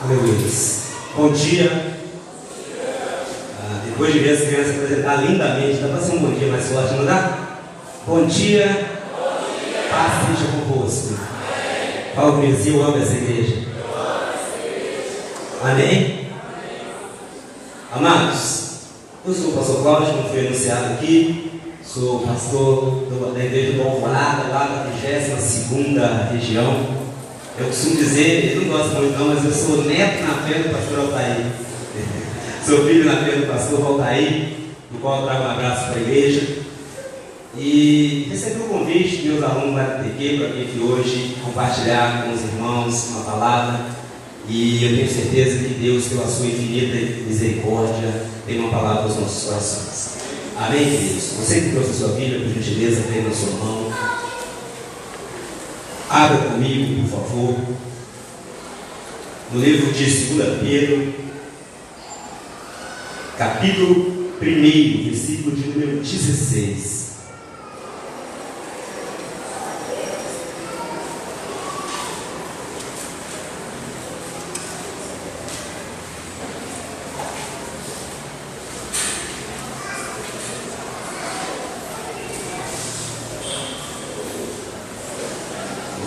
Aleluia. Bom dia. Depois de ver as crianças apresentar lindamente, dá para ser um bom dia mais forte, não dá? Bom dia. Paz seja convosco. Fala comigo, eu amo essa igreja. Amém? Amados, eu sou o pastor Cláudio, como foi anunciado aqui. Sou pastor da igreja do Alvorada, lá da 22ª região. Eu costumo dizer, ele não gosta muito não, mas eu sou neto na fé do pastor Altair. Sou filho na fé do pastor Altair, do qual eu trago um abraço para a igreja. E recebi um convite de meus alunos da TQ para vir aqui hoje compartilhar com os irmãos uma palavra. E eu tenho certeza que Deus, pela sua infinita misericórdia, tem uma palavra para os nossos corações. Amém, queridos? Você que trouxe a sua Bíblia, por gentileza, tenha na sua mão. Abra comigo, por favor, no livro de 2 Pedro, capítulo 1, versículo de número 16.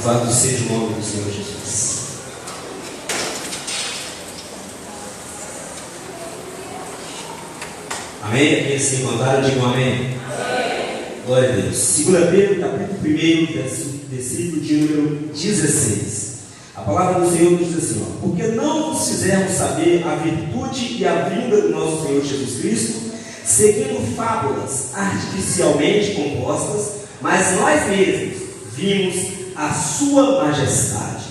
Louvado seja o nome do Senhor Jesus. Amém? Aqueles que encontraram, digam amém. Amém. Glória a Deus. 2 Pedro, capítulo 1, versículo de número 16. A palavra do Senhor diz assim: porque não vos fizermos saber a virtude e a vinda do nosso Senhor Jesus Cristo, seguindo fábulas artificialmente compostas, mas nós mesmos vimos a sua majestade.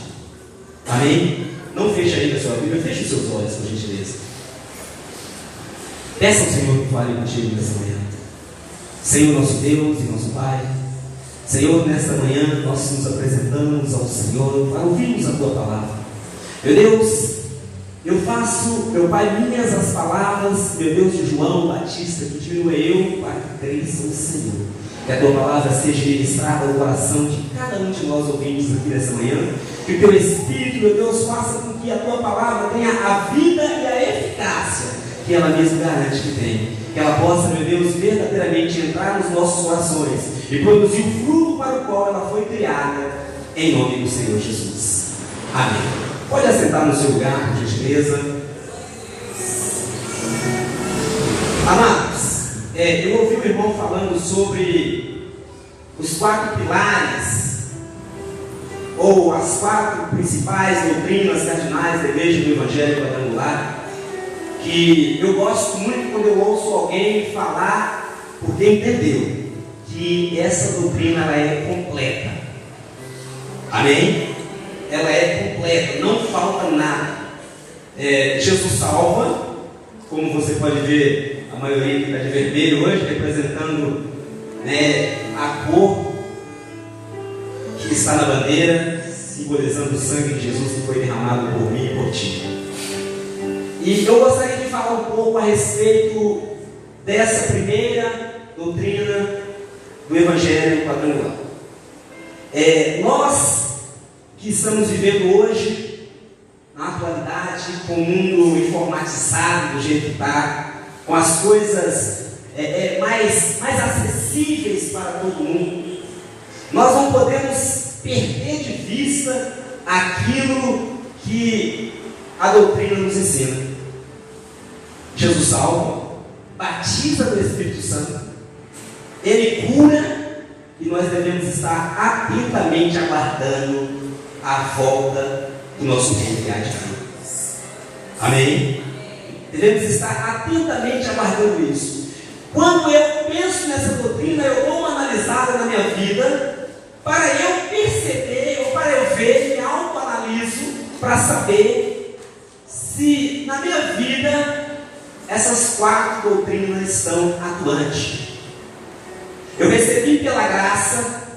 Amém? Não feche ainda a sua Bíblia, feche os seus olhos, por gentileza. Peça ao Senhor que fale contigo nessa manhã. Senhor, nosso Deus e nosso Pai, Senhor, nesta manhã nós nos apresentamos ao Senhor para ouvirmos a Tua palavra. Meu Deus, eu faço, meu Pai, minhas as palavras, meu Deus, de João Batista, que diminua eu para que cresça o Senhor. Que a Tua palavra seja ministrada ao coração de cada um de nós ouvintes aqui nessa manhã. Que o Teu Espírito, meu Deus, faça com que a Tua palavra tenha a vida e a eficácia que ela mesma garante que tem. Que ela possa, meu Deus, verdadeiramente entrar nos nossos corações e produzir o fruto para o qual ela foi criada, em nome do Senhor Jesus. Amém. Pode assentar no seu lugar, por gentileza. Amados, eu ouvi o irmão falando sobre os 4 pilares, ou as 4 principais doutrinas cardinais da Igreja do Evangelho Quadrangular, que eu gosto muito quando eu ouço alguém falar, porque entendeu que essa doutrina ela é completa. Amém? Ela é completa, não falta nada. Jesus salva, como você pode ver, a maioria que está de vermelho hoje, representando, a cor que está na bandeira, simbolizando o sangue de Jesus que foi derramado por mim e por ti. E eu gostaria de falar um pouco a respeito dessa primeira doutrina do Evangelho Quadrangular. Nós que estamos vivendo hoje, na atualidade, com o mundo informatizado do jeito que está, com as coisas mais acessíveis para todo mundo, nós não podemos perder de vista aquilo que a doutrina nos ensina. Jesus salva, batiza no Espírito Santo, Ele cura, e nós devemos estar atentamente aguardando a volta do nosso reino que há de vir. Amém? Devemos estar atentamente aguardando isso. Quando eu penso nessa doutrina, eu dou uma analisada na minha vida, para eu perceber, ou para eu ver, me autoanaliso, para saber se na minha vida essas 4 doutrinas estão atuantes. Eu recebi pela graça,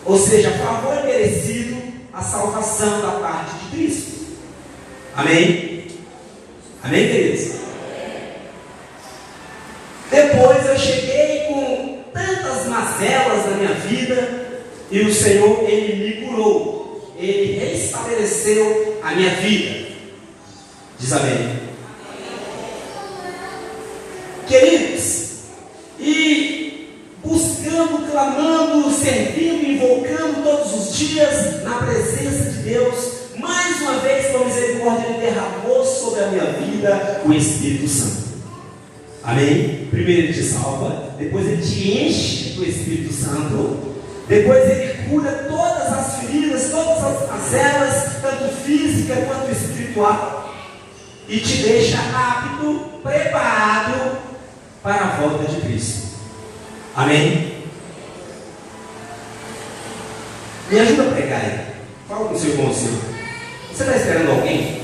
ou seja, favor merecido, a salvação da parte de Cristo. Amém? Amém, queridos? Depois eu cheguei com tantas mazelas na minha vida, e o Senhor, Ele me curou, Ele restabeleceu a minha vida. Diz amém. Queridos, e buscando, clamando, servindo, invocando todos os dias na presença de Deus, mais uma vez, com misericórdia, Ele derramou sobre a minha vida o Espírito Santo. Amém? Primeiro Ele te salva, depois Ele te enche do Espírito Santo, depois Ele cura todas as feridas, todas as elas, tanto física quanto espiritual, e te deixa apto, preparado para a volta de Cristo. Amém? Me ajuda a pregar aí. Fala com o seu irmão seu. Você está esperando alguém?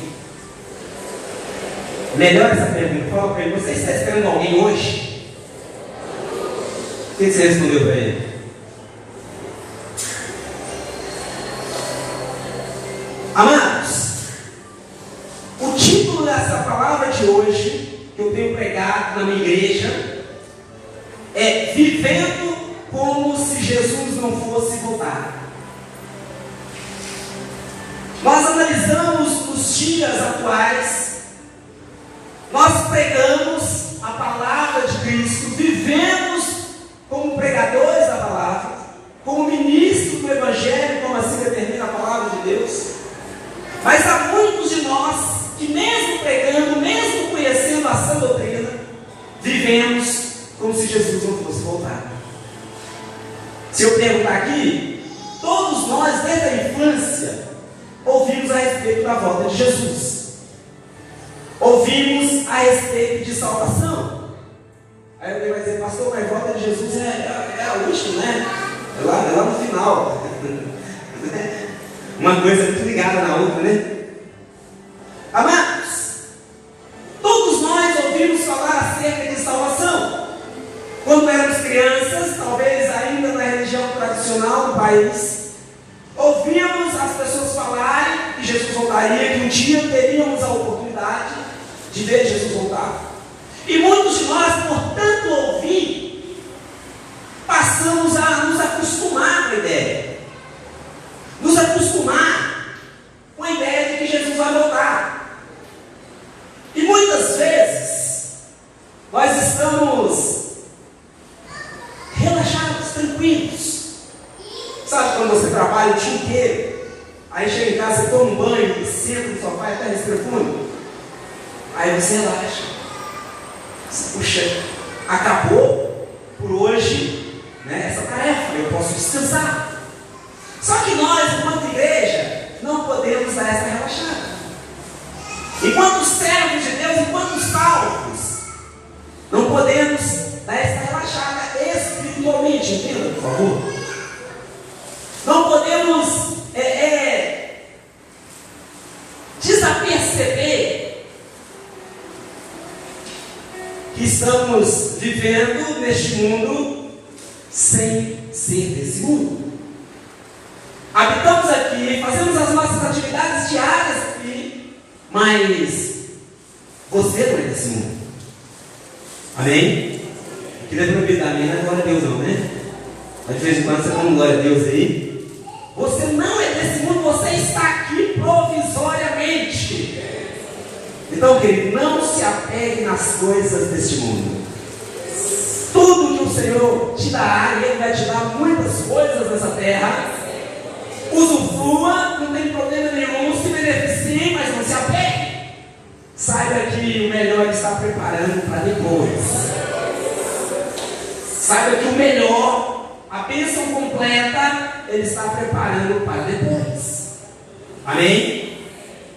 Melhor essa pergunta. Fala para ele. Você está esperando alguém hoje? O que você respondeu para ele? Amados, o título dessa palavra de hoje, que eu tenho pregado na minha igreja, é Vivendo como se Jesus não fosse voltar. Nós analisamos os dias atuais, nós pregamos a palavra de Cristo, vivemos como pregadores da palavra, como ministros do Evangelho, como assim determina a palavra de Deus. Mas há muitos de nós que, mesmo pregando, mesmo conhecendo a sã doutrina, vivemos como se Jesus não fosse voltar. Se eu perguntar aqui, todos nós, desde a infância, ouvimos a respeito da volta de Jesus, ouvimos a respeito de salvação. Aí alguém vai dizer, pastor, mas a volta de Jesus é a última, né? É lá no final. Uma coisa muito ligada na outra, né? Amados, todos nós ouvimos falar acerca de salvação. Quando éramos crianças, talvez ainda na religião tradicional do país, ouvíamos as pessoas falarem que Jesus voltaria, que um dia teríamos a oportunidade de ver Jesus voltar. E muitos de nós, por tanto ouvir, passamos a nos acostumar com a ideia. Nos acostumar com a ideia de que Jesus vai voltar. E muitas vezes nós estamos relaxados, tranquilos. Sabe quando você trabalha o dia inteiro, aí chega em casa, você toma um banho e senta no sofá e até respira fundo? Aí você relaxa. Puxa, acabou por hoje, né, essa tarefa, eu posso descansar. Só que nós, enquanto igreja, não podemos dar essa relaxada. Enquanto servos de Deus, enquanto salvos, não podemos dar essa relaxada espiritualmente, entenda, por favor. Não podemos desaperceber que estamos vivendo neste mundo sem ser desse mundo. Habitamos aqui, fazemos as nossas atividades diárias aqui, mas você não é desse mundo. Amém? Queria proibir da minha, não é glória a Deus não, né? Mas de vez em quando você dá uma glória a Deus aí. Você não é desse mundo, você está aqui provisoriamente. Então, querido, não se apegue nas coisas deste mundo. Tudo que o Senhor te dará, Ele vai te dar muitas coisas nessa terra. Usufrua, não tem problema nenhum, se beneficie, mas não se apegue. Saiba que o melhor está preparando para depois. Saiba que o melhor, a bênção completa, Ele está preparando para depois. Amém?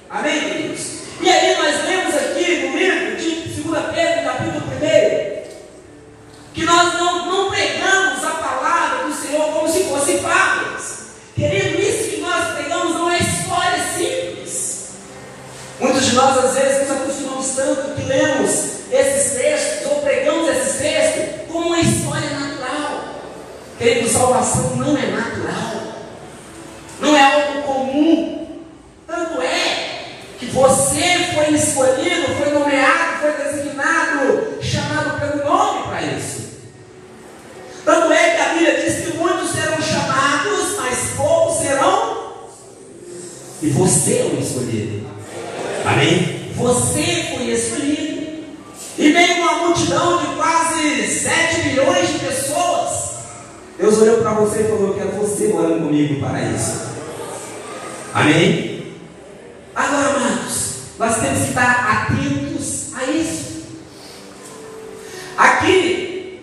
Amém, queridos? E aí nós lemos aqui no livro de 2 Pedro, capítulo 1, que nós não pregamos a palavra do Senhor como se fossem fábulas. Querido, isso que nós pregamos não é história simples. Muitos de nós às vezes nos acostumamos tanto que lemos esses textos ou pregamos esses textos como uma história natural. Querido, salvação não é natural, não é algo comum. Tanto é que você foi escolhido, foi nomeado, foi designado, chamado pelo nome para isso. Tanto é que a Bíblia diz que muitos serão chamados, mas poucos serão. E você é o escolhido. Amém? Você foi escolhido. E meio uma multidão de quase 7 milhões de pessoas, Deus olhou para você e falou: eu quero você morando comigo no paraíso. Amém? Agora, amados, nós temos que estar atentos a isso. Aqui,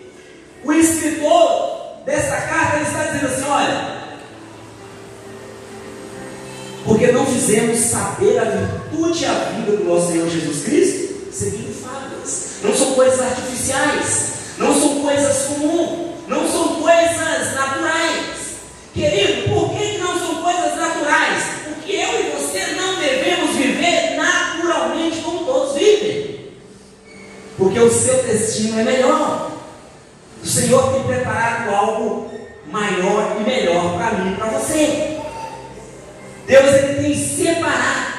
o escritor desta carta, ele está dizendo assim: olha, porque não fizemos saber a virtude e a vida do nosso Senhor Jesus Cristo seguindo fábulas. Não são coisas artificiais, não são coisas comuns, não são coisas naturais. Querido, por que não são coisas naturais? Porque eu e você não devemos viver naturalmente como todos vivem. Porque o seu destino é melhor. O Senhor tem preparado algo maior e melhor para mim e para você. Deus, ele tem separado.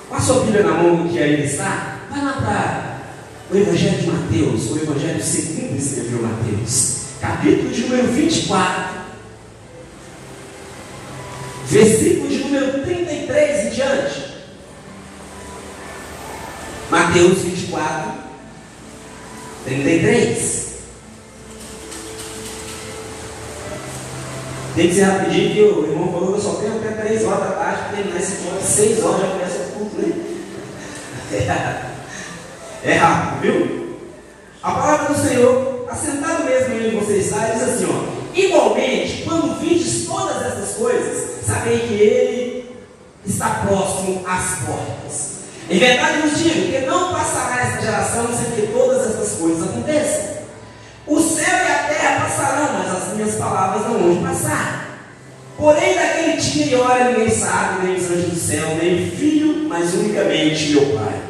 Com a sua Bíblia na mão que ainda está, vai lá para o Evangelho de Mateus, o Evangelho segundo escreveu Mateus, capítulo de número 24, versículo de número 33 em diante. Mateus 24, 33. Tem que ser rapidinho, que o irmão falou que eu só tenho até 3 horas da tarde para terminar esse ponto. 6 horas já começa o culto, né? É rápido, viu? A palavra do Senhor, assentado mesmo onde você está, diz assim: ó, igualmente, quando vides todas essas coisas, sabei que Ele está próximo às portas. Em verdade vos digo que não passará esta geração sem que todas essas coisas aconteçam. O céu e a terra passarão, mas as minhas palavras não vão passar. Porém, daquele dia e hora ninguém sabe, nem os anjos do céu, nem o Filho, mas unicamente meu Pai.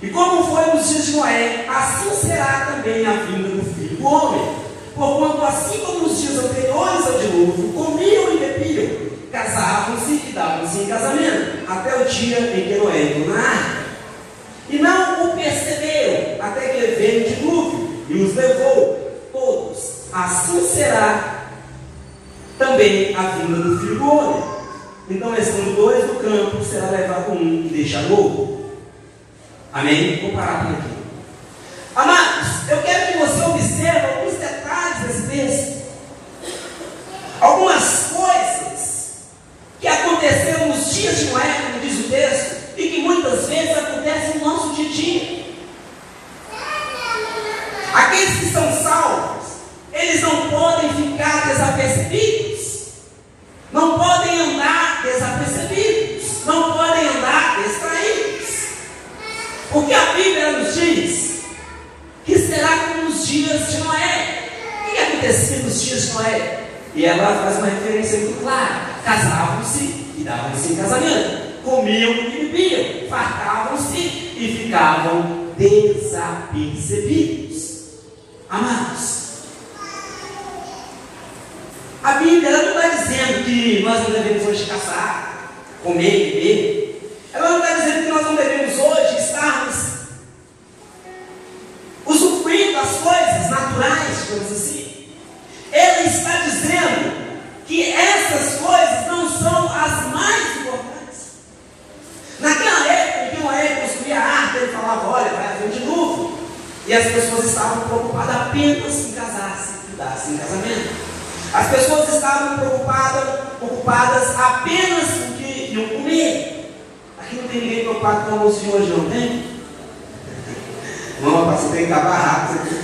E como foi nos dias de Noé, assim será também a vinda do Filho do Homem. Porquanto, assim como nos dias anteriores ao dilúvio, comiam e bebiam, casavam-se e davam-se em casamento, até o dia em que Noé entrou na arca. E não o perceberam, até que veio o dilúvio e os levou todos. Assim será também a vinda do Filho do Homem. Então, estando 2 no campo, será levado um e deixado outro. Amém? Vou parar por aqui. Amados, eu quero que você observe alguns detalhes desse texto. Algumas coisas que aconteceram nos dias de Noé, como diz o texto, e que muitas vezes acontecem no nosso dia a dia. Aqueles que são salvos, eles não podem ficar desapercebidos, não podem andar desapercebidos, não podem andar distraídos, porque a Bíblia nos diz que será como nos dias de Noé. O que acontecia nos dias de Noé? E ela faz uma referência muito clara: casavam-se e davam-se em casamento, comiam e bebiam, fartavam-se e ficavam desapercebidos. Amados, a Bíblia ela não está dizendo que nós não devemos hoje caçar, comer e beber. Ela não está dizendo que nós não devemos hoje estarmos usufruindo das coisas naturais, digamos assim. Ela está dizendo que essas coisas não são as mais importantes. Naquela época em que Noé construía a arca, ele falava: olha, vai haver um dilúvio. E as pessoas estavam preocupadas apenas em casar-se e dar-se em casamento. As pessoas estavam ocupadas apenas com o que iam comer. Aqui não tem ninguém preocupado com o almoço de hoje, não tem? Não, pastor, tem que acabar rápido.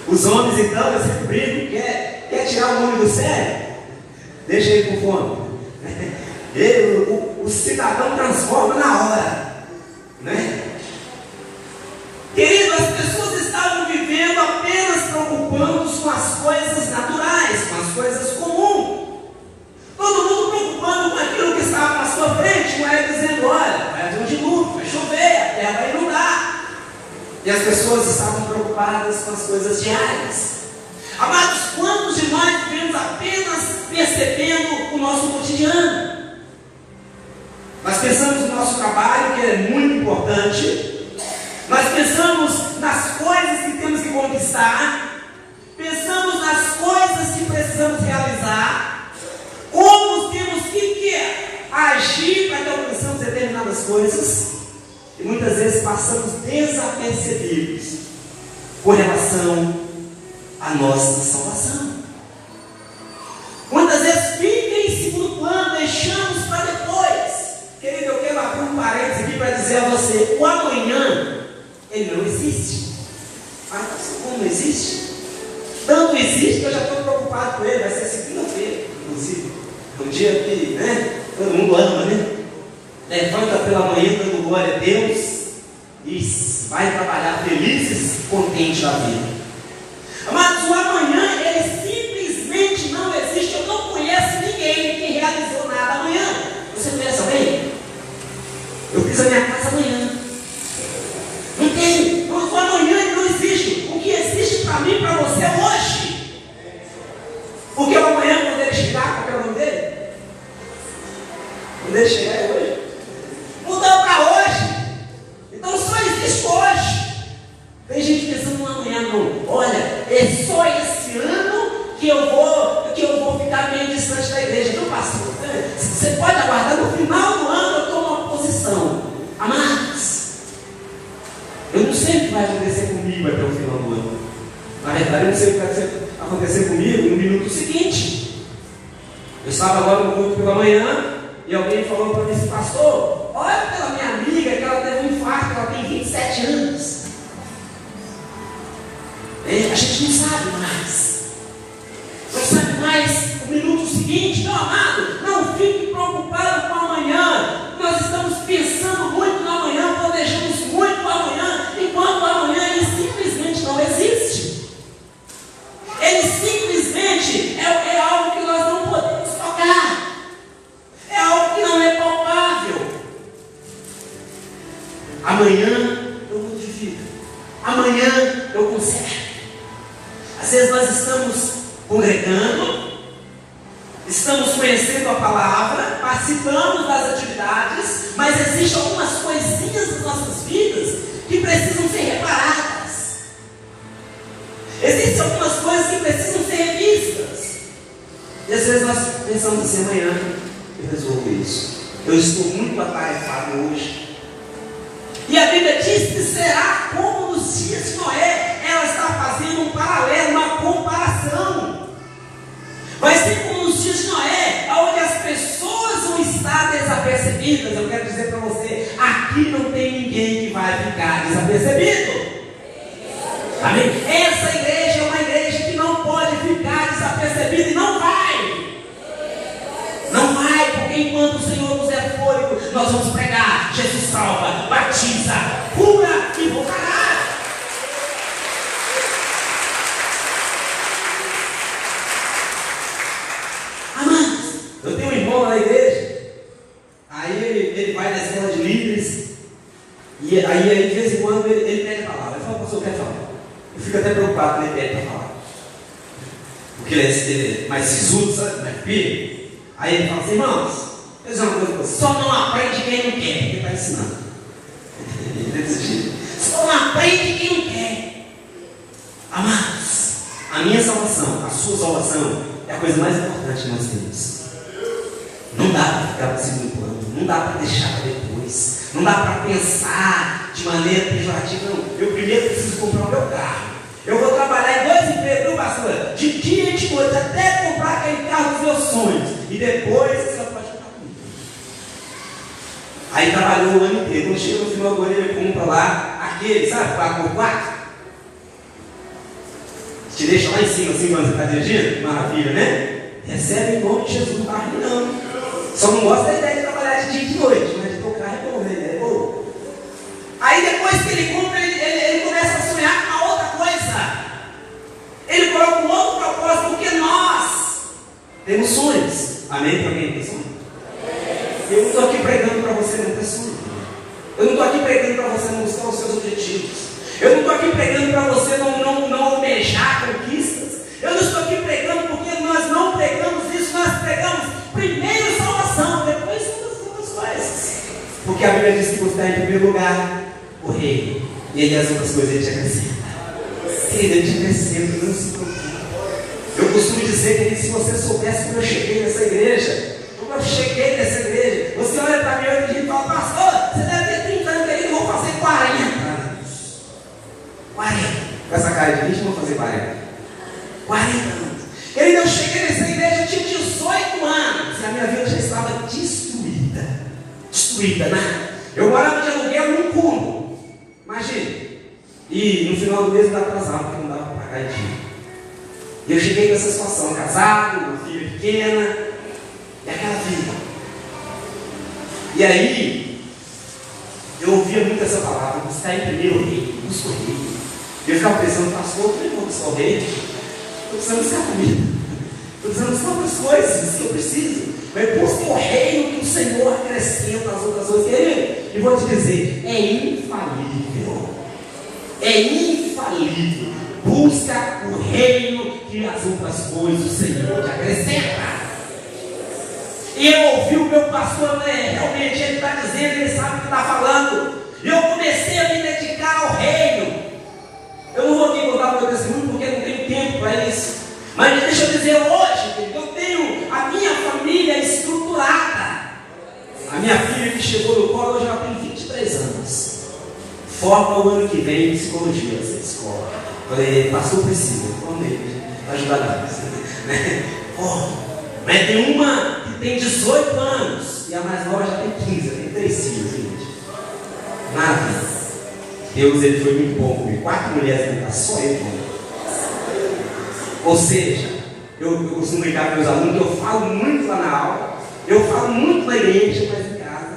Os homens, então, eu sempre brinco: quer tirar o homem do sério? Deixa ele com fome. O cidadão transforma na hora, né? Querido, as pessoas estavam vivendo apenas preocupando-se com as coisas naturais, com as coisas comuns. Todo mundo preocupando com aquilo que estava na sua frente, não é dizendo: olha, vai haver um dilúvio, vai chover, a terra vai inundar. E as pessoas estavam preocupadas com as coisas diárias. Amados, quantos de nós vivemos apenas percebendo o nosso cotidiano? Nós pensamos no nosso trabalho, que é muito importante. Nós pensamos nas coisas que temos que conquistar, pensamos nas coisas que precisamos realizar, como temos que agir para que alcançamos determinadas coisas. passamos desapercebidos com relação à nossa salvação. Muitas vezes fica em segundo plano, deixamos para depois. Querido, eu quero abrir um parênteses aqui para dizer a você: o amanhã, ele não existe. Ah, como não existe? Tanto existe que eu já estou preocupado com ele. Vai ser segunda-feira, inclusive. É um dia que, né, todo mundo ama, né? Levanta pela manhã dando glória a Deus e vai trabalhar felizes, contente da vida. Mas o amanhã, ele simplesmente não existe. Eu não conheço ninguém que realizou nada amanhã. Você conhece alguém? Eu fiz a minha casa amanhã. Não tem. O amanhã ele não existe. O que existe para mim e para você é hoje. Porque o amanhã, quando ele chegar, qual é o nome dele? Quando ele chegar é hoje. Mudou para hoje. Então só existe hoje. Tem gente pensando no amanhã, não. Olha, é só esse ano que eu vou ficar meio distante da igreja. Então, pastor, você pode aguardar, no final do ano eu tomo uma posição. Amados, eu não sei o que vai acontecer comigo até o final do ano. Na verdade, eu não sei o que vai acontecer comigo no minuto seguinte. Eu estava agora no culto pela manhã e alguém falou para mim assim: pastor, olha pela minha amiga que ela teve um infarto, ela tem 27 anos. A gente não sabe mais. Não sabe mais o minuto seguinte. Meu amado, não fique preocupado com amanhã. Nós estamos pensando muito no amanhã, planejamos muito o amanhã, enquanto o amanhã ele simplesmente não existe. Ele simplesmente é algo que nós não podemos tocar. É algo que não é palpável. Amanhã eu modifico. Amanhã eu conserto. Às vezes nós estamos congregando, estamos conhecendo a palavra, participando das atividades, mas existem algumas coisinhas nas nossas vidas que precisam ser reparadas. Existem algumas coisas que precisam ser revistas. E às vezes nós pensamos assim: amanhã eu resolvo isso. Eu estou muito atarefado hoje. E a Bíblia diz que será como nos dias de Noé. Ela está fazendo um paralelo, uma comparação. Vai ser como nos dias de Noé, onde as pessoas vão estar desapercebidas. Eu quero dizer para você: aqui não tem ninguém que vai ficar desapercebido. Amém? Essa igreja é uma igreja que não pode ficar desapercebida e não vai. Não vai, porque enquanto o Senhor nos é fôlego, nós vamos pregar: Jesus salva, batiza, cura e voltará. Amados, eu tenho um irmão na igreja, aí ele vai na escola de líderes, e aí de vez em quando ele pede a palavra. Ele fala: pastor, eu quero falar. Eu fico até preocupado quando ele pede para falar, porque ele é mais sisudo, sabe? Mais firme. Aí ele fala assim: irmãos, eu dizer uma coisa para você, só não aprende quem não quer, porque está ensinando. Só não aprende quem não quer. Amados, a minha salvação, a sua salvação é a coisa mais importante que nós temos. Não dá para ficar no segundo plano, não dá para deixar para depois, não dá para pensar de maneira pejorativa. Não, eu primeiro preciso comprar o meu carro. Eu vou trabalhar em 2 empregos, viu, pastor? De dia e de noite, até comprar aquele carro dos meus sonhos. E depois você pode ficar comigo. Aí trabalhou o ano inteiro. Quando chega no final do ano, ele compra lá aquele, sabe, 4x4. Te deixa lá em cima, assim, quando você está dirigindo. Maravilha, né? Recebe em nome de Jesus, não está ruim, não. Só não gosta da ideia de trabalhar de dia e de noite, mas de tocar é bom, né? É bom. Aí depois que ele compra, ele começa a sonhar com uma outra coisa. Ele coloca um outro propósito, porque nós temos sonhos. Amém? Para quem tem sonho? Eu não estou aqui pregando para você não ter sonho. Eu não estou aqui pregando para você não buscar os seus objetivos. Eu não estou aqui pregando para você não almejar conquistas. Eu não estou aqui pregando porque nós não pregamos isso. Nós pregamos primeiro salvação, depois outras coisas. Porque a Bíblia diz que você está em primeiro lugar o rei, e ele as outras coisas ele te acrescenta. Ele te acrescenta, não se preocupe. Eu costumo dizer que se você soubesse como eu cheguei nessa igreja, você olha para mim hoje e fala: pastor, você deve ter 30 anos, eu vou fazer 40. destruída, né? Eu morava de aluguel num cômodo, imagina. E no final do mês eu estava atrasado, porque não dava para pagar em dia. E eu cheguei nessa situação, casado, uma filha pequena, e aquela vida. E aí, eu ouvia muito essa palavra, buscar em primeiro o rei, busca o rei. E eu ficava pensando, pastor, eu não vou buscar o rei, estou precisando buscar comida, estou precisando buscar outras coisas que eu preciso. Mas busca o reino que o Senhor acrescenta as outras coisas, querido. E vou te dizer, é infalível. É infalível. Busca o reino que as outras coisas o Senhor te acrescenta. E eu ouvi o meu pastor, né? Realmente ele está dizendo, ele sabe o que está falando. E eu comecei a me dedicar ao reino. Eu não vou aqui contar o meu testemunho porque não tenho tempo para isso. Mas deixa eu dizer hoje, querido, eu tenho a minha família estruturada. A minha filha que chegou no colo hoje ela tem 23 anos. Forma o ano que vem em psicologia, essa escola. Falei, pastor precisa, promete, ajudar nós. Mas tem uma que tem 18 anos e a mais nova já tem 15, tem 3 filhos, gente. Nada. Deus ele foi muito bom comigo. 4 mulheres, não só eu comigo. Ou seja, eu costumo brincar com meus alunos que eu falo muito lá na aula, eu falo muito na igreja, mas em casa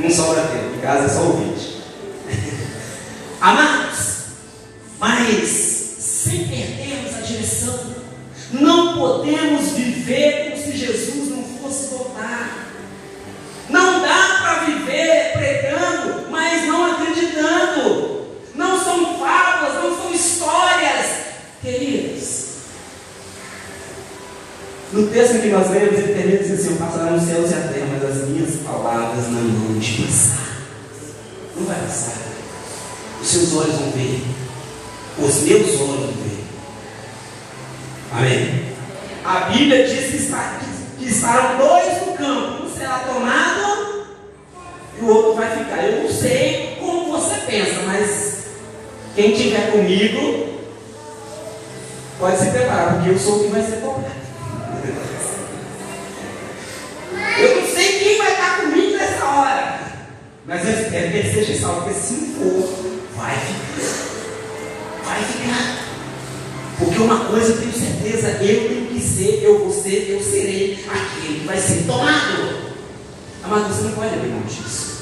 não sobra tempo, em casa é só ouvinte. Amados, mas sem perdermos a direção, não podemos viver como se Jesus não fosse voltar. Não dá para viver pregando, mas não acreditando. Não são fábulas, não são histórias, queridos. No texto que nós lemos, ele termina dizendo assim: passarão os céus e a terra, mas as minhas palavras não vão te passar. Não vai passar. Os seus olhos vão ver. Os meus olhos vão ver. Amém? A Bíblia diz que estarão 2 no campo. Um será tomado e o outro vai ficar. Eu não sei como você pensa, mas quem estiver comigo pode se preparar, porque eu sou o que vai ser tomado. Eu não sei quem vai estar comigo nessa hora, mas eu espero que ele seja salvo, porque se não for, vai ficar. Vai ficar. Porque uma coisa eu tenho certeza, eu tenho que ser, eu vou ser, eu serei aquele que vai ser tomado. Amado, você não pode abrir mão disso.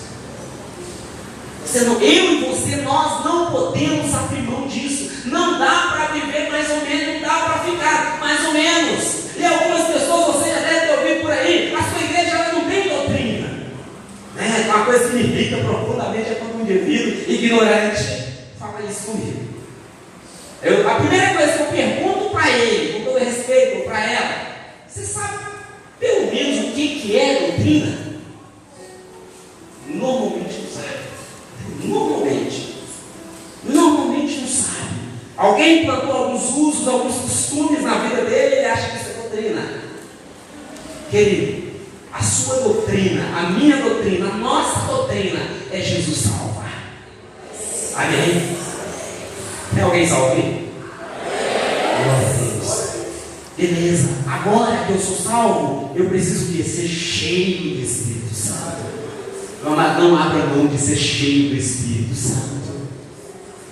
Eu e você, nós não podemos abrir mão disso. Não dá para viver mais ou menos, não dá para ficar mais ou menos. E algumas pessoas, você já deve ter ouvido por aí, a sua igreja ela não tem doutrina. Uma coisa que me irrita profundamente é quando um indivíduo ignorante fala isso comigo. A primeira coisa que eu pergunto para ele, com todo respeito para ela, você sabe pelo menos o que é doutrina? Normalmente não sabe. Normalmente não sabe. Alguém plantou alguns usos, alguns costumes na vida dele, ele acha que isso é doutrina. Querido, a sua doutrina, a minha doutrina, a nossa doutrina é Jesus salva. Amém? Tem alguém salvo aqui? Glória a Deus. Beleza, agora que eu sou salvo, eu preciso de ser cheio do Espírito Santo. Não abra mão de ser cheio do Espírito Santo.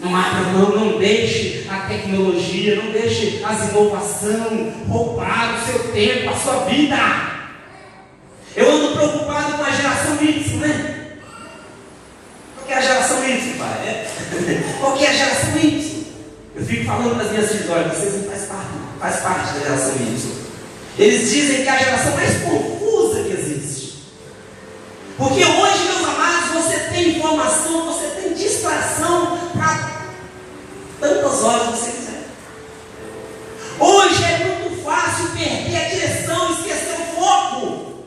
Não abra mão, não deixe a tecnologia, não deixe as inovações roubar o seu tempo, a sua vida. Eu ando preocupado com a geração Y, né? Qual que é a geração Y, pai? Qual que é a geração Y? Eu fico falando das minhas filhas, olha, vocês não faz parte da geração Y. Eles dizem que é a geração mais confusa que existe. Porque hoje, meus amados, você tem informação, você tem distração para tantas horas que você quiser. Hoje é muito fácil perder a direção, esquecer o foco.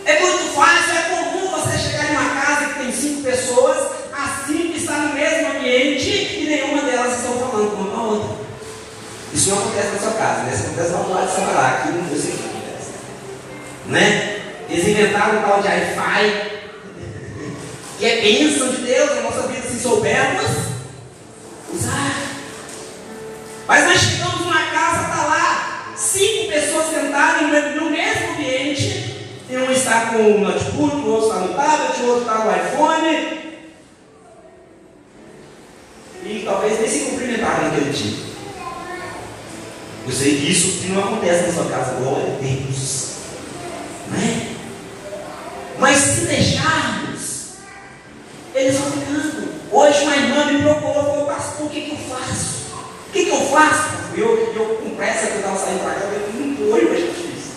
É muito fácil, é comum você chegar em uma casa que tem 5 pessoas, as 5 estão no mesmo ambiente e nenhuma delas estão falando uma com a outra. Isso não acontece na sua casa, né? Isso acontece lá do lado de Sabará, aqui não sei o que acontece. Né? Eles inventaram um tal de Wi-Fi, que é bênção de Deus na nossa vida, se soubermos usar. Mas nós chegamos numa casa, está lá 5 pessoas sentadas no mesmo ambiente, está com o notebook, o outro está no tablet, o outro está no iPhone. E talvez nem se cumprimentaram naquele dia. Eu sei que isso não acontece na sua casa, glória a Deus. Não é? Mas se deixarmos, eles vão ficando. Hoje uma irmã me procurou e falou: pastor, o que eu faço? O que eu faço? Eu com pressa que eu estava saindo para cá, eu muito olho, mas difícil.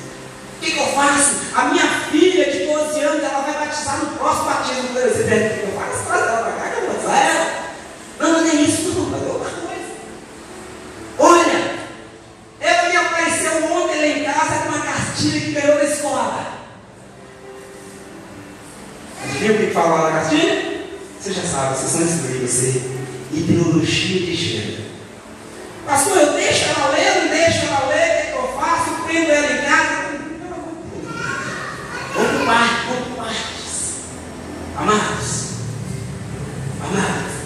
O que eu faço? A minha filha de 12 anos, ela vai batizar no próximo batismo. Você vê o que eu faço? Traz ela para cá, que eu vou batizar ela. Não, não é isso, não, mas é outra coisa. Olha, ela me apareceu ontem lá em casa com uma cartilha que ganhou da escola. Adivinha o que fala lá na cartilha? Você já sabe, vocês são instruídos, você. Ideologia de gênero. Pastor, eu deixo ela ler, não deixo ela ler, o que eu faço? Prendo ela em casa. Vamos por partes. Amados,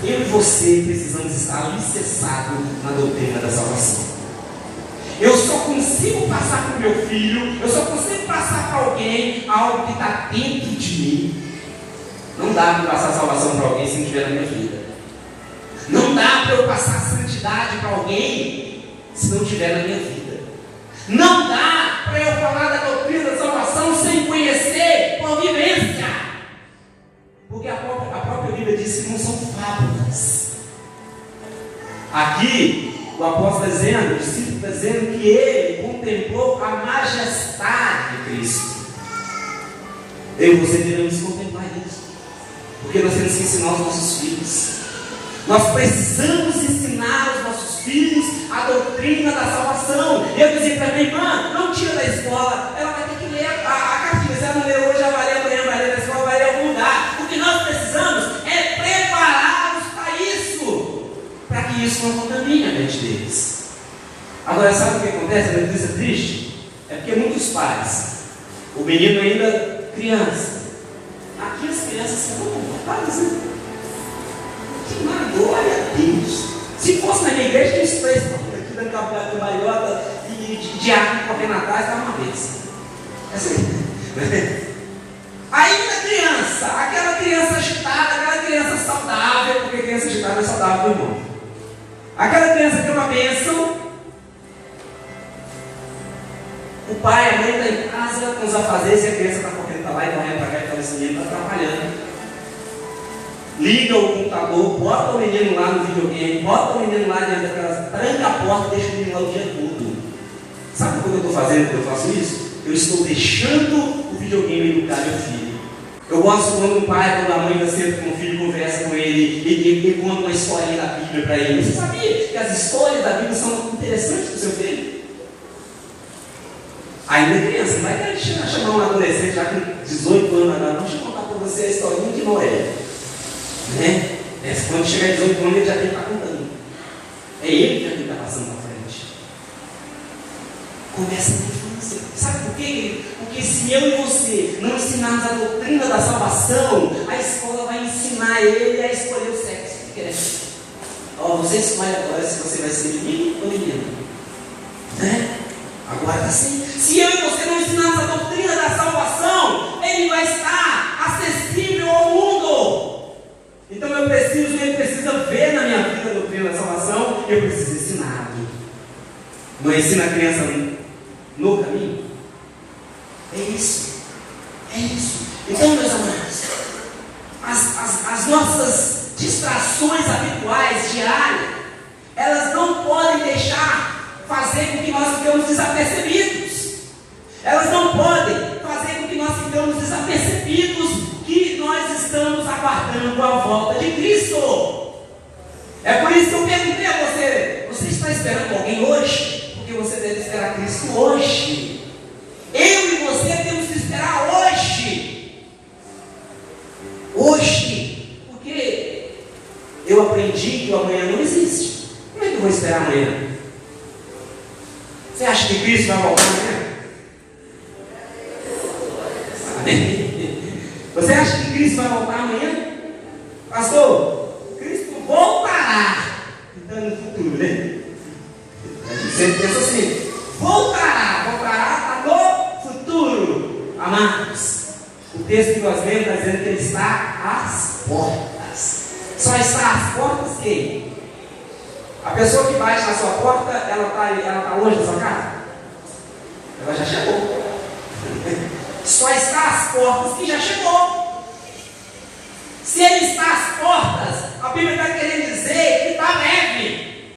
eu e você precisamos estar alicerçados na doutrina da salvação. Eu só consigo passar para o meu filho, eu só consigo passar para alguém algo que está dentro de mim. Não dá para eu passar salvação para alguém se não estiver na minha vida. Não dá para eu passar santidade para alguém se não estiver na minha vida. Não dá para eu falar da doutrina da salvação sem conhecer por vivência. Porque a própria Bíblia diz que não são fábulas. Aqui, o apóstolo está dizendo, o discípulo está dizendo que ele contemplou a majestade de Cristo. Eu e você devemos contemplar isso. Porque nós temos que ensinar os nossos filhos. Nós precisamos ensinar os nossos filhos a doutrina da salvação. Eu dizia para minha irmã: não tira da escola, ela vai ter que ler a cartilha. Se ela não ler hoje, ela vai ler amanhã, vai ler na escola, vai ler em algum lugar. O que nós precisamos é prepará-los para isso, para que isso não contamine a mente deles. Agora, sabe o que acontece? A notícia triste é porque muitos pais, o menino ainda criança, aqui as crianças são comportadas, né? Que glória a Deus! Se fosse na minha igreja, tinha os três aqui dando cambalhota e de arco correndo atrás, estava uma vez. Essa aí. Ainda criança, aquela criança agitada, aquela criança saudável, porque criança agitada é saudável, irmão. Aquela criança que é uma bênção. O pai, a mãe está em casa com os afazeres e a criança está correndo para lá e correndo para cá e fala assim: ele está atrapalhando. Liga o computador, bota o menino lá no videogame, bota o menino lá dentro daquelas, tranca a porta e deixa o menino lá o dia todo. Sabe por que eu estou fazendo quando eu faço isso? Eu estou deixando o videogame educar meu filho. Eu gosto quando o pai, quando a mãe está sempre com o filho, conversa com ele e conta uma historinha da Bíblia para ele. Você sabia que as histórias da Bíblia são interessantes para o seu filho? Ainda é criança, não vai querer chamar um adolescente já com 18 anos agora. Não, deixa eu contar para você a historinha de Noé. Né? Quando chegar a 18 anos, ele já tem que estar contando. É ele que já tem que estar passando para frente. Começa na infância. Sabe por quê? Porque se eu e você não ensinarmos a doutrina da salvação, a escola vai ensinar ele a escolher o sexo que quer. Você escolhe agora se você vai ser menino ou menina. Né? Agora está assim. Se eu e você não ensinarmos a doutrina da salvação, ele vai estar acessível ao mundo. Então ele precisa ver na minha vida a doutrina da salvação, eu preciso ensinar. Não ensina a criança no caminho? É isso. Então, meus amados, as nossas distrações habituais, diárias, elas não podem deixar fazer com que nós ficamos desapercebidos. Elas não podem fazer com que nós ficamos desapercebidos que nós estamos aguardando a volta de Cristo. É por isso que eu perguntei a você está esperando alguém hoje? Porque você deve esperar Cristo hoje. Eu e você temos que esperar hoje. Hoje. Porque eu aprendi que o amanhã não existe. Como é que eu vou esperar amanhã? Você acha que Cristo vai voltar amanhã? Você acha que Cristo vai voltar amanhã? Pastor, Cristo voltará. Então no futuro, né? A gente sempre pensa assim: voltará no futuro. Amados, texto que nós lemos está dizendo que Ele está às portas. Só está às portas quem? A pessoa que bate na sua porta, ela está longe da sua casa? Ela já chegou. Só está às portas que já chegou. Se Ele está às portas, a Bíblia está